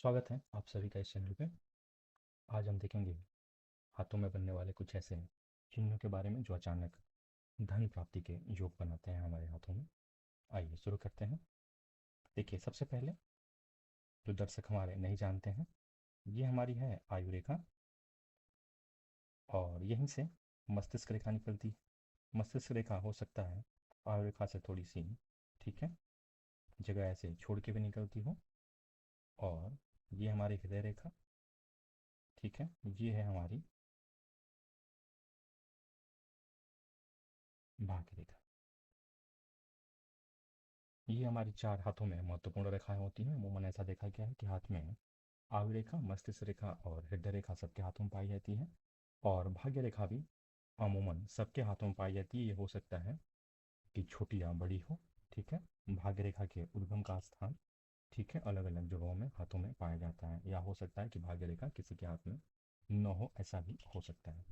स्वागत है आप सभी का इस चैनल पे। आज हम देखेंगे हाथों में बनने वाले कुछ ऐसे चिन्हों के बारे में जो अचानक धन प्राप्ति के योग बनाते हैं हमारे हाथों में। आइए शुरू करते हैं। देखिए, सबसे पहले जो दर्शक हमारे नहीं जानते हैं, ये हमारी है आयु रेखा, और यहीं से मस्तिष्क रेखा निकलती है। मस्तिष्क रेखा हो सकता है आयु रेखा से थोड़ी सी, ठीक है, जगह ऐसे छोड़ के भी निकलती हो। और ये हमारी हृदय रेखा, ठीक है, ये है हमारी भाग्य रेखा। ये हमारी चार हाथों में महत्वपूर्ण रेखाएं होती हैं। अमूमन ऐसा देखा गया है कि हाथ में आयु रेखा, मस्तिष्क रेखा और हृदय रेखा सबके हाथों में पाई जाती है, और भाग्य रेखा भी अमूमन सबके हाथों में पाई जाती है। ये हो सकता है कि छोटी या बड़ी हो, ठीक है। भाग्य रेखा के उद्गम का स्थान, ठीक है, अलग अलग जगहों में हाथों में पाया जाता है, या हो सकता है कि भाग्य रेखा किसी के हाथ में न हो, ऐसा भी हो सकता है।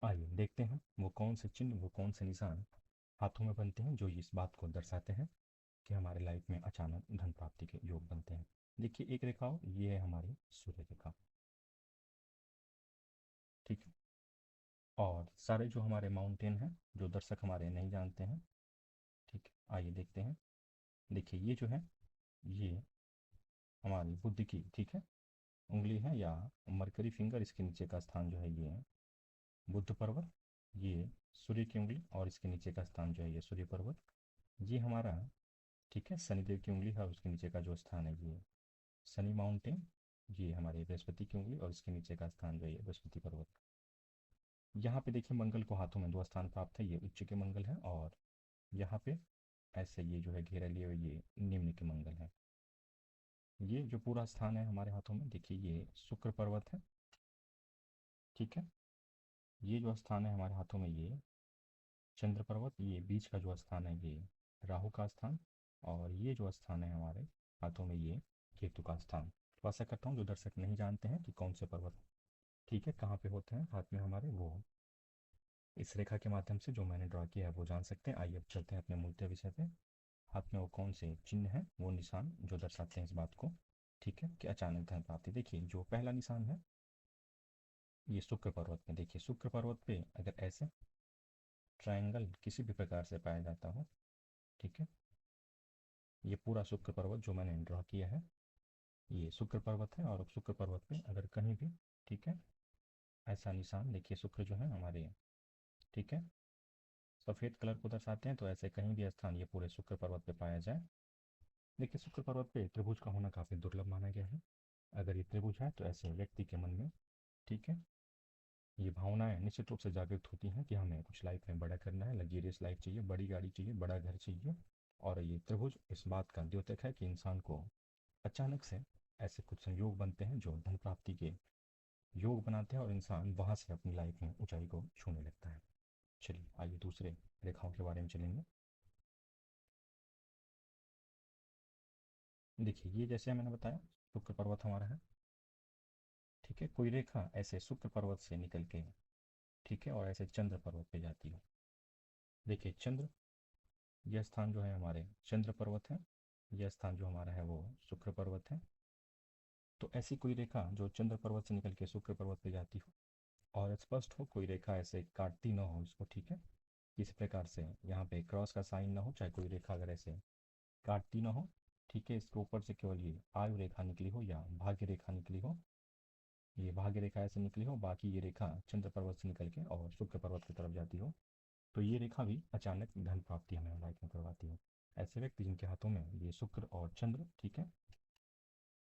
आइए देखते हैं वो कौन से चिन्ह, वो कौन से निशान हाथों में बनते हैं जो इस बात को दर्शाते हैं कि हमारे लाइफ में अचानक धन प्राप्ति के योग बनते हैं। देखिए, एक रेखा हो, ये है हमारी सूर्य रेखा, ठीक है। और सारे जो हमारे माउंटेन हैं, जो दर्शक हमारे नहीं जानते हैं, ठीक है, आइए देखते हैं। देखिए, ये जो है, ये हमारी बुद्ध की, ठीक है, उंगली है, या मरकरी फिंगर। इसके नीचे का स्थान जो है ये है बुद्ध पर्वत। ये सूर्य की उंगली, और इसके नीचे का स्थान जो है ये सूर्य पर्वत। ये हमारा, ठीक है, शनिदेव की उंगली है, और उसके नीचे का जो स्थान है ये शनि माउंटेन। ये हमारे बृहस्पति की उंगली, और इसके नीचे का स्थान जो है ये बृहस्पति पर्वत। यहाँ पे देखिए, मंगल को हाथों में दो स्थान प्राप्त है, ये उच्च के मंगल है, और यहाँ पे ऐसे ये जो है घेरा लिए हुए ये निम्न के मंगल है। ये जो पूरा स्थान है हमारे हाथों में, देखिए ये शुक्र पर्वत है, ठीक है। ये जो स्थान है हमारे हाथों में ये चंद्र पर्वत। ये बीच का जो स्थान है ये राहु का स्थान, और ये जो स्थान है हमारे हाथों में ये केतु का स्थान। तो आशा करता हूँ जो दर्शक नहीं जानते हैं कि कौन से पर्वत, ठीक है, कहाँ पे होते हैं हाथ में हमारे, वो इस रेखा के माध्यम से जो मैंने ड्रा किया है वो जान सकते हैं। आइए अब चलते हैं अपने मूलतः विषय पे। हाथ में वो कौन से चिन्ह हैं, वो निशान जो दर्शाते हैं इस बात को, ठीक है, कि अचानक धन प्राप्ति। देखिए, जो पहला निशान है ये शुक्र पर्वत में। देखिए, शुक्र पर्वत पे अगर ऐसे ट्रायंगल किसी भी प्रकार से पाया जाता हो, ठीक है, ये पूरा शुक्र पर्वत जो मैंने ड्रा किया है ये शुक्र पर्वत है। और शुक्र पर्वत पे अगर कहीं भी, ठीक है, ऐसा निशान, देखिए शुक्र जो है हमारे, ठीक है, सफ़ेद कलर को दर्शाते हैं, तो ऐसे कहीं भी स्थान ये पूरे शुक्र पर्वत पे पाया जाए। देखिए, शुक्र पर्वत पे त्रिभुज का होना काफ़ी दुर्लभ माना गया है। अगर ये त्रिभुज है तो ऐसे व्यक्ति के मन में, ठीक है, ये भावनाएं निश्चित रूप से जागृत होती हैं कि हमें कुछ लाइफ में बड़ा करना है, लग्जरियस लाइफ चाहिए, बड़ी गाड़ी चाहिए, बड़ा घर चाहिए। और ये त्रिभुज इस बात का द्योतक है कि इंसान को अचानक से ऐसे कुछ संयोग बनते हैं जो धन प्राप्ति के योग बनाते हैं, और इंसान वहाँ से अपनी लाइफ में ऊंचाई को छूने लगता है। चलिए आइए दूसरे रेखाओं के बारे में चलेंगे। देखिए, ये जैसे मैंने बताया शुक्र पर्वत हमारा है, ठीक है। कोई रेखा ऐसे शुक्र पर्वत से निकल के, ठीक है, और ऐसे चंद्र पर्वत पे जाती है। देखिए, चंद्र, यह स्थान जो है हमारे चंद्र पर्वत है, यह स्थान जो हमारा है वो शुक्र पर्वत है। तो ऐसी कोई रेखा जो चंद्र पर्वत से निकल के शुक्र पर्वत पे जाती हो, और स्पष्ट हो, कोई रेखा ऐसे काटती ना हो इसको, ठीक है, किसी प्रकार से यहाँ पे क्रॉस का साइन ना हो, चाहे कोई रेखा अगर ऐसे काटती ना हो, ठीक है, इसके ऊपर से केवल ये आयु रेखा निकली हो या भाग्य रेखा निकली हो, ये भाग्य रेखा ऐसे निकली हो, बाकी ये रेखा चंद्र पर्वत से निकल के और शुक्र पर्वत की तरफ जाती हो, तो ये रेखा भी अचानक धन प्राप्ति हमें लाइफ में करवाती है। ऐसे व्यक्ति जिनके हाथों में ये शुक्र और चंद्र, ठीक है,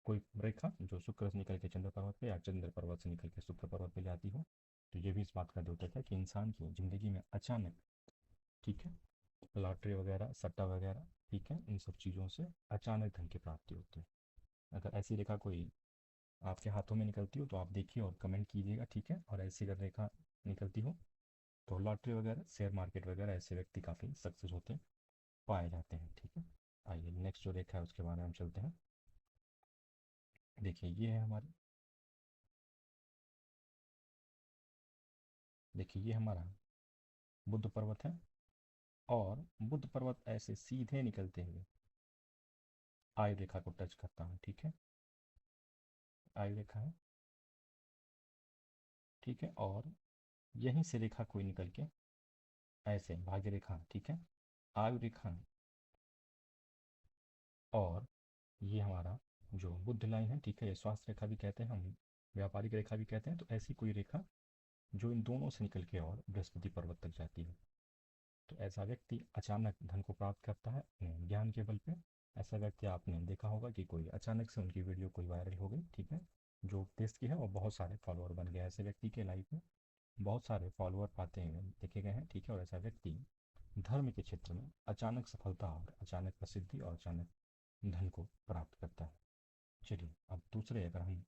कोई रेखा जो शुक्र से निकल के चंद्र पर्वत पे या चंद्र पर्वत से निकल के शुक्र पर्वत पे जाती हो, तो ये भी इस बात का द्योतक है कि इंसान की ज़िंदगी में अचानक, ठीक है, लॉटरी वगैरह, सट्टा वगैरह, ठीक है, इन सब चीज़ों से अचानक धन की प्राप्ति होती है। अगर ऐसी रेखा कोई आपके हाथों में निकलती हो तो आप देखिए और कमेंट कीजिएगा, ठीक है। और ऐसी अगर रेखा निकलती हो तो लॉटरी वगैरह, शेयर मार्केट वगैरह, ऐसे व्यक्ति काफ़ी सक्सेस होते पाए जाते हैं, ठीक है। आइए नेक्स्ट जो रेखा है उसके बारे में हम चलते हैं। देखिए, ये है हमारी, देखिए ये हमारा बुद्ध पर्वत है, और बुद्ध पर्वत ऐसे सीधे निकलते हुए आयु रेखा को टच करता है, ठीक है। आयु रेखा है, ठीक है। और यहीं से रेखा कोई निकल के ऐसे भाग्य रेखा, ठीक है, आयु रेखा, और ये हमारा जो बुद्ध लाइन है, ठीक है, ये स्वास्थ्य रेखा भी कहते हैं हम, व्यापारिक रेखा भी कहते हैं। तो ऐसी कोई रेखा जो इन दोनों से निकल के और बृहस्पति पर्वत तक जाती है, तो ऐसा व्यक्ति अचानक धन को प्राप्त करता है अपने ज्ञान के बल पे। ऐसा व्यक्ति आपने देखा होगा कि कोई अचानक से उनकी वीडियो कोई वायरल हो गई, ठीक है, जो उपदेश की है, और बहुत सारे फॉलोअर बन गए। ऐसे व्यक्ति के लाइफ में बहुत सारे फॉलोअर पाते हैं देखे गए हैं, ठीक है। और ऐसा व्यक्ति धर्म के क्षेत्र में अचानक सफलता और अचानक प्रसिद्धि और अचानक धन को प्राप्त करता है। चलिए अब दूसरे, अगर हम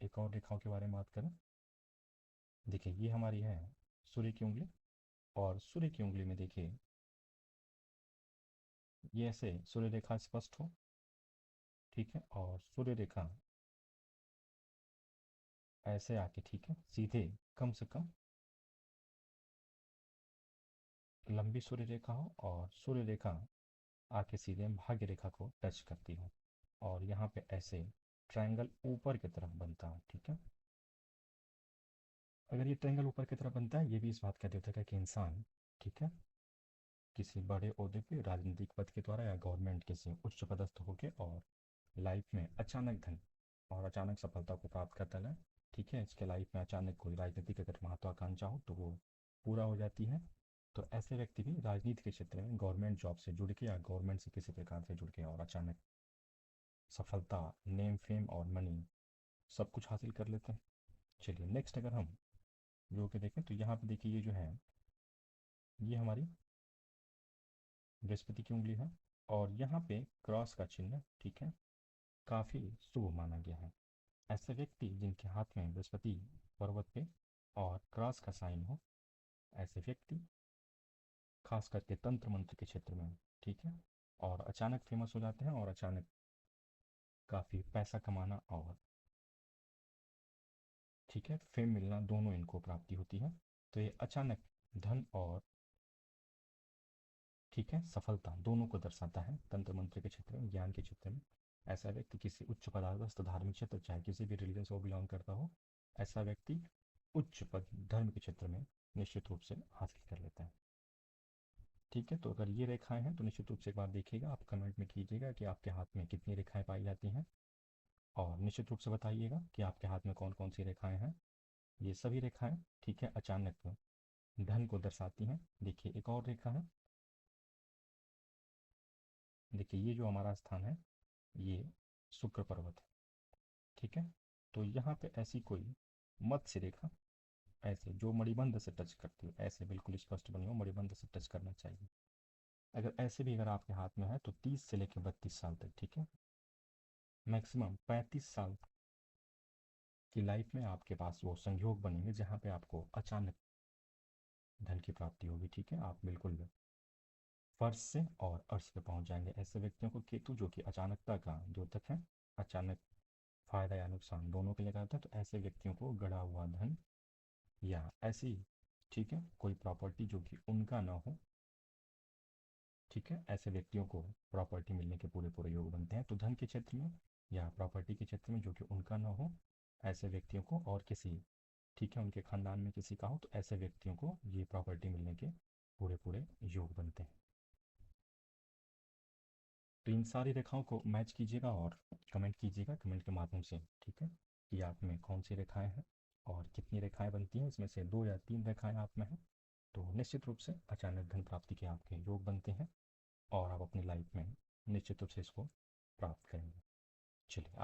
एक और रेखाओं के बारे में बात करें, देखिए ये हमारी है सूर्य की उंगली, और सूर्य की उंगली में देखिए ये ऐसे सूर्य रेखा स्पष्ट हो, ठीक है, और सूर्य रेखा ऐसे आके, ठीक है, सीधे कम से कम लंबी सूर्य रेखा हो, और सूर्य रेखा आके सीधे भाग्य रेखा को टच करती हो, और यहाँ पे ऐसे ट्रायंगल ऊपर की तरफ बनता है, ठीक है। अगर ये ट्रायंगल ऊपर की तरफ बनता है, ये भी इस बात का द्योतक है कि इंसान, ठीक है, किसी बड़े ओहदे पे राजनीतिक पद के द्वारा या गवर्नमेंट किसी उच्च पदस्थ होके और लाइफ में अचानक धन और अचानक सफलता को प्राप्त करता है, ठीक है। इसके लाइफ में अचानक कोई राजनीतिक अगर महत्वाकांक्षा हो तो वो पूरा हो जाती है। तो ऐसे व्यक्ति भी राजनीति के क्षेत्र में गवर्नमेंट जॉब से जुड़ के या गवर्नमेंट से किसी प्रकार से जुड़ के और अचानक सफलता, नेम फेम और मनी सब कुछ हासिल कर लेते हैं। चलिए नेक्स्ट अगर हम जो के देखें, तो यहाँ पे देखिए ये जो है ये हमारी बृहस्पति की उंगली है, और यहाँ पे क्रॉस का चिन्ह, ठीक है, काफ़ी शुभ माना गया है। ऐसे व्यक्ति जिनके हाथ में बृहस्पति पर्वत पे और क्रॉस का साइन हो, ऐसे व्यक्ति खास करके तंत्र मंत्र के क्षेत्र में, ठीक है, और अचानक फेमस हो जाते हैं, और अचानक काफ़ी पैसा कमाना और, ठीक है, फेम मिलना, दोनों इनको प्राप्ति होती है। तो ये अचानक धन और, ठीक है, सफलता दोनों को दर्शाता है तंत्र मंत्र के क्षेत्र में, ज्ञान के क्षेत्र में। ऐसा व्यक्ति किसी उच्च पदावस्थ धार्मिक क्षेत्र, चाहे किसी भी रिलीजन से वो बिलोंग करता हो, ऐसा व्यक्ति उच्च पद धर्म के क्षेत्र में निश्चित रूप से हासिल कर लेता है, ठीक है। तो अगर ये रेखाएं हैं तो निश्चित रूप से एक बार देखिएगा, आप कमेंट में कीजिएगा कि आपके हाथ में कितनी रेखाएं पाई जाती हैं, और निश्चित रूप से बताइएगा कि आपके हाथ में कौन कौन सी रेखाएं हैं। ये सभी रेखाएं, ठीक है, अचानक धन को दर्शाती हैं। देखिए एक और रेखा है, देखिए ये जो हमारा स्थान है ये शुक्र पर्वत है, ठीक है। तो यहाँ पे ऐसी कोई मत्स्य रेखा ऐसे जो मणिबंध से टच करती हो, ऐसे बिल्कुल स्पष्ट बनी हो, मणिबंध से टच करना चाहिए। अगर ऐसे भी अगर आपके हाथ में है तो 30 से लेकर 32 साल तक, ठीक है, मैक्सिमम 35 साल की लाइफ में आपके पास वो संयोग बनेंगे जहाँ पे आपको अचानक धन की प्राप्ति होगी, ठीक है। आप बिल्कुल फर्श से और अर्श पे पहुंच जाएंगे। ऐसे व्यक्तियों को केतु, जो कि अचानकता का द्योतक है, अचानक फायदा या नुकसान दोनों के लिए करता है, तो ऐसे व्यक्तियों को गड़ा हुआ धन या ऐसी, ठीक है, कोई प्रॉपर्टी जो कि उनका ना हो, ठीक है, ऐसे व्यक्तियों को प्रॉपर्टी मिलने के पूरे पूरे योग बनते हैं। तो धन के क्षेत्र में या प्रॉपर्टी के क्षेत्र में जो कि उनका ना हो, ऐसे व्यक्तियों को, और किसी, ठीक है, उनके खानदान में किसी का हो, तो ऐसे व्यक्तियों को ये प्रॉपर्टी मिलने के पूरे पूरे योग बनते हैं। तो इन सारी रेखाओं को मैच कीजिएगा और कमेंट कीजिएगा कमेंट के माध्यम से, ठीक है, कि आप में कौन सी रेखाएं हैं और कितनी रेखाएं बनती हैं, इसमें से 2 या 3 रेखाएं आप में हैं, तो निश्चित रूप से अचानक धन प्राप्ति के आपके योग बनते हैं, और आप अपनी लाइफ में निश्चित रूप से इसको प्राप्त करेंगे। चलिए।